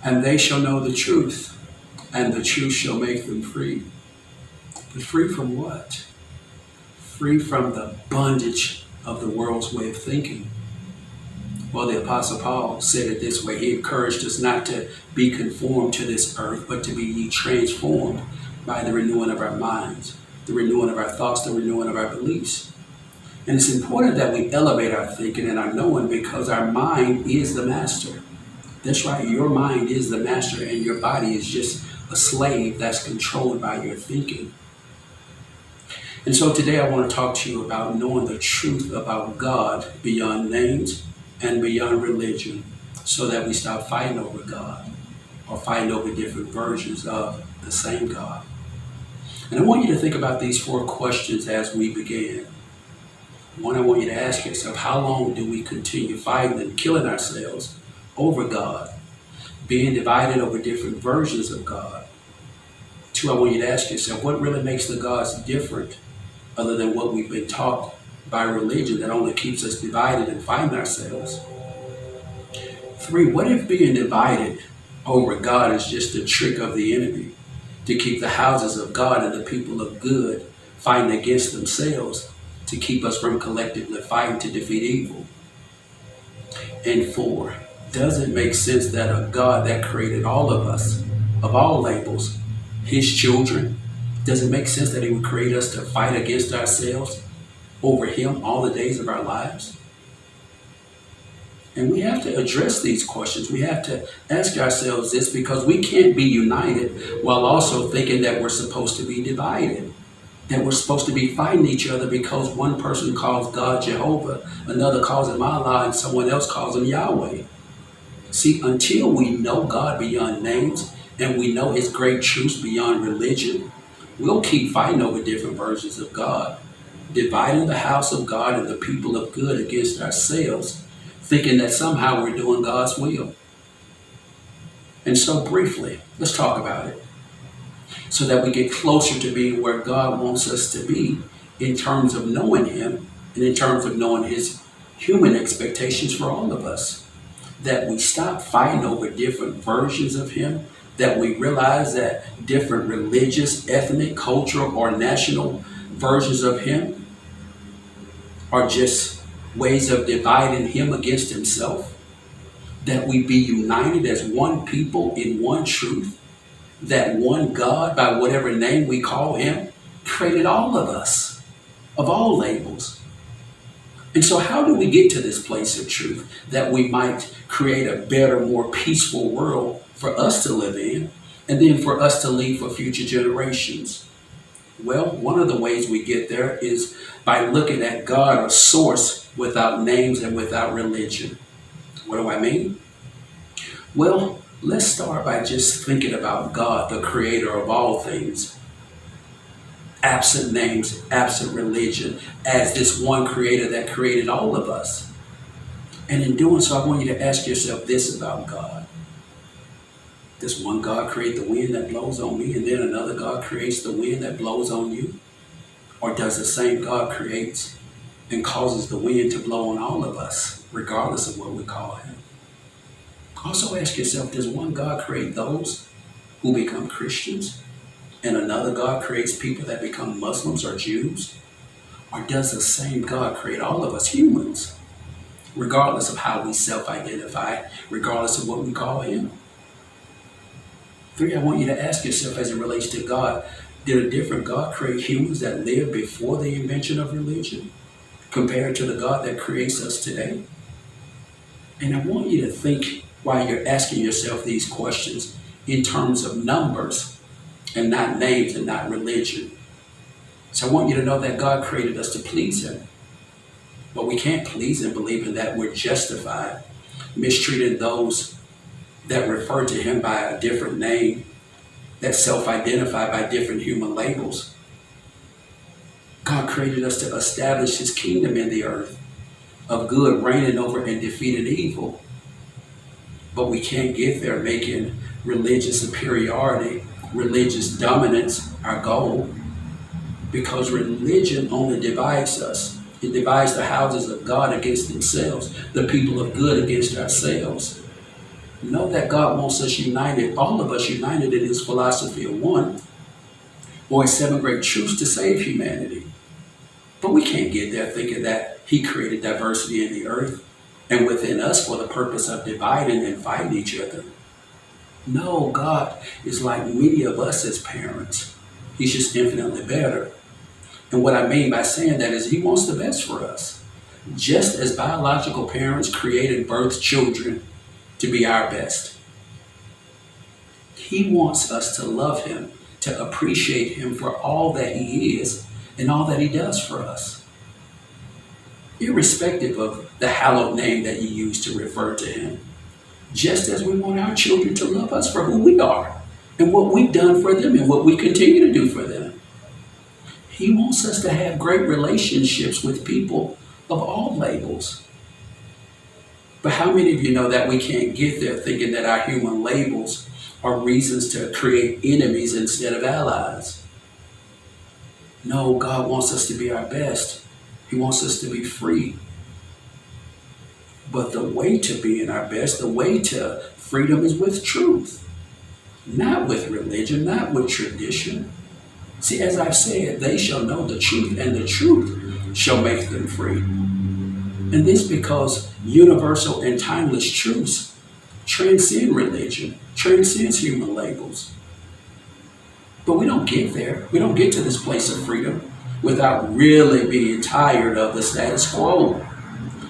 And they shall know the truth, and the truth shall make them free. But free from what? Free from the bondage of the world's way of thinking. Well, the Apostle Paul said it this way. He encouraged us not to be conformed to this earth, but to be ye transformed by the renewing of our minds, the renewing of our thoughts, the renewing of our beliefs. And it's important that we elevate our thinking and our knowing, because our mind is the master. That's right, your mind is the master, and your body is just a slave that's controlled by your thinking. And so today I want to talk to you about knowing the truth about God beyond names and beyond religion, so that we stop fighting over God or fighting over different versions of the same God. And I want you to think about these 4 questions as we begin. One, I want you to ask yourself, how long do we continue fighting and killing ourselves over God, being divided over different versions of God? 2, I want you to ask yourself, what really makes the gods different other than what we've been taught by religion that only keeps us divided and fighting ourselves? 3, what if being divided over God is just a trick of the enemy to keep the houses of God and the people of good fighting against themselves, to keep us from collectively fighting to defeat evil? And 4, does it make sense that a God that created all of us, of all labels, his children, does it make sense that he would create us to fight against ourselves over him all the days of our lives? And we have to address these questions. We have to ask ourselves this, because we can't be united while also thinking that we're supposed to be divided, that we're supposed to be fighting each other because one person calls God Jehovah, another calls him Allah, and someone else calls him Yahweh. See, until we know God beyond names and we know his great truths beyond religion, we'll keep fighting over different versions of God, dividing the house of God and the people of good against ourselves, thinking that somehow we're doing God's will. And so briefly, let's talk about it, so that we get closer to being where God wants us to be in terms of knowing him and in terms of knowing his human expectations for all of us. That we stop fighting over different versions of him, that we realize that different religious, ethnic, cultural, or national versions of him are just ways of dividing him against himself, that we be united as one people in one truth, that one God, by whatever name we call him, created all of us, of all labels. And so how do we get to this place of truth, that we might create a better, more peaceful world for us to live in, and then for us to leave for future generations? Well, one of the ways we get there is by looking at God, a source without names and without religion. What do I mean? Well, let's start by just thinking about God, the creator of all things, absent names, absent religion, as this one creator that created all of us. And in doing so, I want you to ask yourself this about God. Does one God create the wind that blows on me, and then another God creates the wind that blows on you? Or does the same God create and causes the wind to blow on all of us, regardless of what we call him? Also ask yourself, does one God create those who become Christians, and another God creates people that become Muslims or Jews? Or does the same God create all of us humans, regardless of how we self-identify, regardless of what we call him? 3, I want you to ask yourself, as it relates to God, did a different God create humans that lived before the invention of religion compared to the God that creates us today? And I want you to think, while you're asking yourself these questions, in terms of numbers and not names and not religion. So I want you to know that God created us to please him. But we can't please him believing that we're justified, mistreating those that refer to him by a different name, that self-identify by different human labels. God created us to establish his kingdom in the earth, of good reigning over and defeating evil. But we can't get there making religious superiority, religious dominance our goal, because religion only divides us. It divides the houses of God against themselves, the people of good against ourselves. Know that God wants us united, all of us united in his philosophy of one, or his seven great truths to save humanity. But we can't get there thinking that he created diversity in the earth and within us for the purpose of dividing and fighting each other. No, God is like many of us as parents. He's just infinitely better. And what I mean by saying that is he wants the best for us. Just as biological parents create and birth children to be our best, he wants us to love him, to appreciate him for all that he is and all that he does for us, irrespective of the hallowed name that you use to refer to him. Just as we want our children to love us for who we are and what we've done for them and what we continue to do for them. He wants us to have great relationships with people of all labels. But how many of you know that we can't get there thinking that our human labels are reasons to create enemies instead of allies? No, God wants us to be our best. He wants us to be free. But the way to being our best, the way to freedom is with truth, not with religion, not with tradition. See, as I've said, they shall know the truth, and the truth shall make them free. And this because universal and timeless truths transcend religion, transcends human labels. But we don't get there. We don't get to this place of freedom without really being tired of the status quo,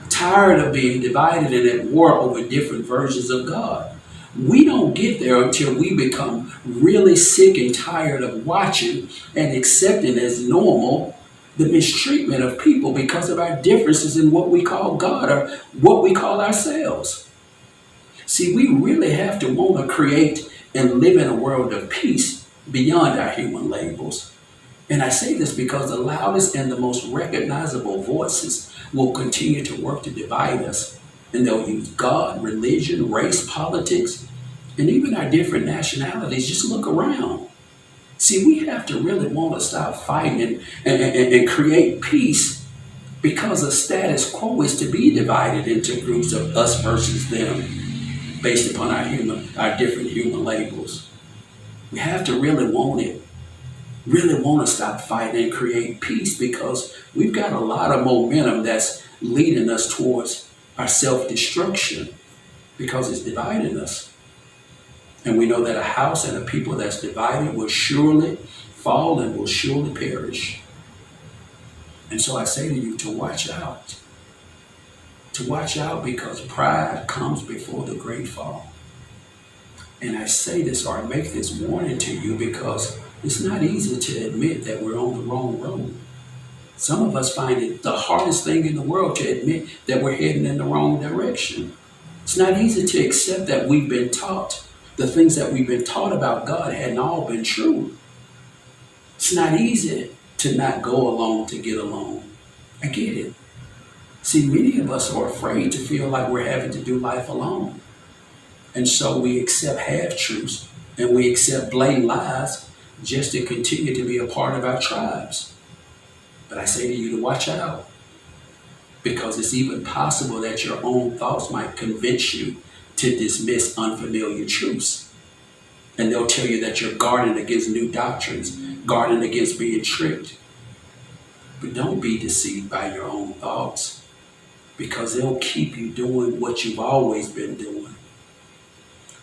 tired of being divided and at war over different versions of God. We don't get there until we become really sick and tired of watching and accepting as normal the mistreatment of people because of our differences in what we call God or what we call ourselves. See, we really have to want to create and live in a world of peace beyond our human labels. And I say this because the loudest and the most recognizable voices will continue to work to divide us. And they'll use God, religion, race, politics, and even our different nationalities. Just look around. See, we have to really want to stop fighting and create peace, because the status quo is to be divided into groups of us versus them based upon our different human labels. We have to really want it. Really want to stop fighting and create peace, because we've got a lot of momentum that's leading us towards our self-destruction because it's dividing us. And we know that a house and a people that's divided will surely fall and will surely perish. And so I say to you to watch out. To watch out, because pride comes before the great fall. And I say this, or I make this warning to you, because it's not easy to admit that we're on the wrong road. Some of us find it the hardest thing in the world to admit that we're heading in the wrong direction. It's not easy to accept that we've been taught, the things that we've been taught about God hadn't all been true. It's not easy to not go along to get along. I get it. See, many of us are afraid to feel like we're having to do life alone. And so we accept half-truths and we accept blatant lies just to continue to be a part of our tribes. But I say to you to watch out, because it's even possible that your own thoughts might convince you to dismiss unfamiliar truths. And they'll tell you that you're guarding against new doctrines, guarding against being tricked. But don't be deceived by your own thoughts, because they'll keep you doing what you've always been doing.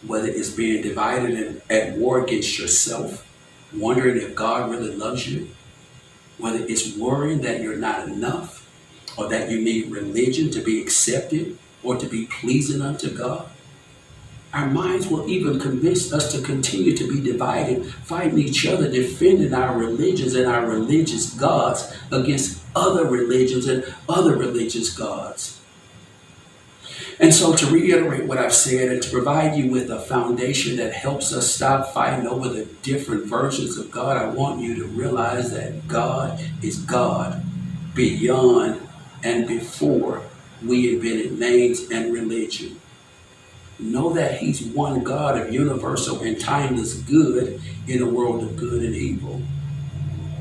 Whether it's being divided and at war against yourself, wondering if God really loves you, whether it's worrying that you're not enough, or that you need religion to be accepted or to be pleasing unto God. Our minds will even convince us to continue to be divided, fighting each other, defending our religions and our religious gods against other religions and other religious gods. And so, to reiterate what I've said and to provide you with a foundation that helps us stop fighting over the different versions of God, I want you to realize that God is God beyond and before we invented names and religion. Know that he's one God of universal and timeless good in a world of good and evil.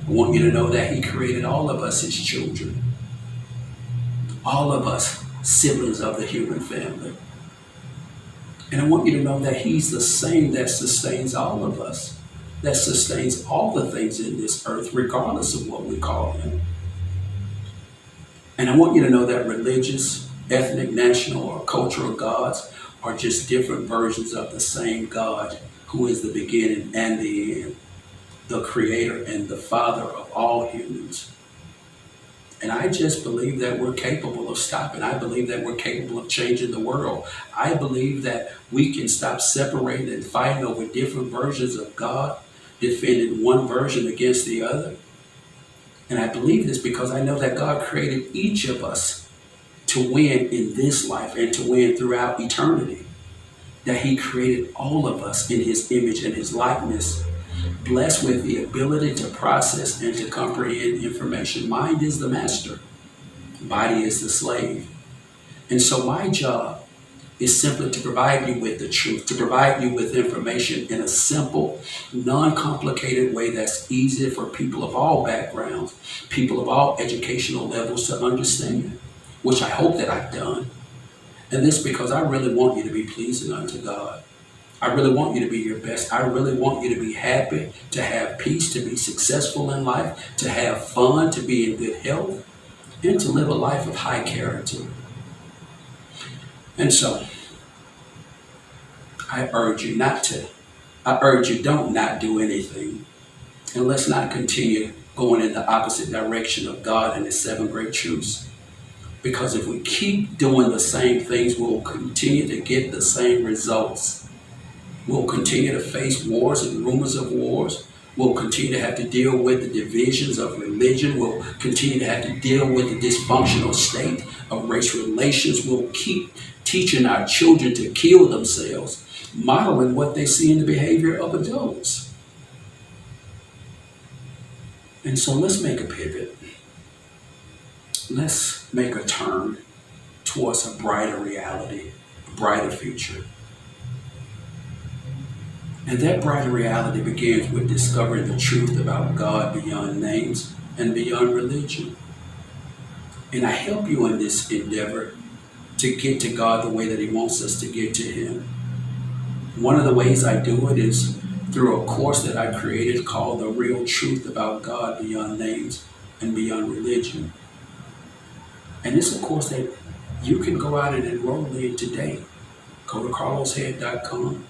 I want you to know that he created all of us his children. All of us siblings of the human family. And I want you to know that He's the same that sustains all of us, that sustains all the things in this earth, regardless of what we call Him. And I want you to know that religious, ethnic, national, or cultural gods are just different versions of the same God who is the beginning and the end, the creator and the father of all humans. And I just believe that we're capable of stopping. I believe that we're capable of changing the world. I believe that we can stop separating and fighting over different versions of God, defending one version against the other. And I believe this because I know that God created each of us to win in this life and to win throughout eternity. That He created all of us in His image and His likeness, blessed with the ability to process and to comprehend information. Mind is the master, body is the slave. And so my job is simply to provide you with the truth, to provide you with information in a simple, non-complicated way that's easy for people of all backgrounds, people of all educational levels to understand, which I hope that I've done. And this because I really want you to be pleasing unto God. I really want you to be your best. I really want you to be happy, to have peace, to be successful in life, to have fun, to be in good health, and to live a life of high character. And so, I urge you don't not do anything. And let's not continue going in the opposite direction of God and His 7 great truths. Because if we keep doing the same things, we'll continue to get the same results. We'll continue to face wars and rumors of wars. We'll continue to have to deal with the divisions of religion. We'll continue to have to deal with the dysfunctional state of race relations. We'll keep teaching our children to kill themselves, modeling what they see in the behavior of adults. And so let's make a pivot. Let's make a turn towards a brighter reality, a brighter future. And that brighter reality begins with discovering the truth about God beyond names and beyond religion. And I help you in this endeavor to get to God the way that He wants us to get to Him. One of the ways I do it is through a course that I created called The Real Truth About God Beyond Names and Beyond Religion. And it's a course that you can go out and enroll in today. Go to carloshead.com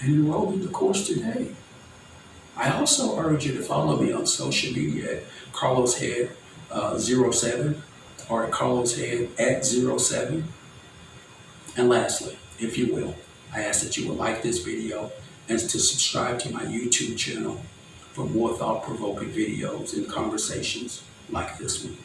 and enroll in the course today. I also urge you to follow me on social media at carloshead07 or at carloshead at 07. And lastly, if you will, I ask that you will like this video and to subscribe to my YouTube channel for more thought-provoking videos and conversations like this one.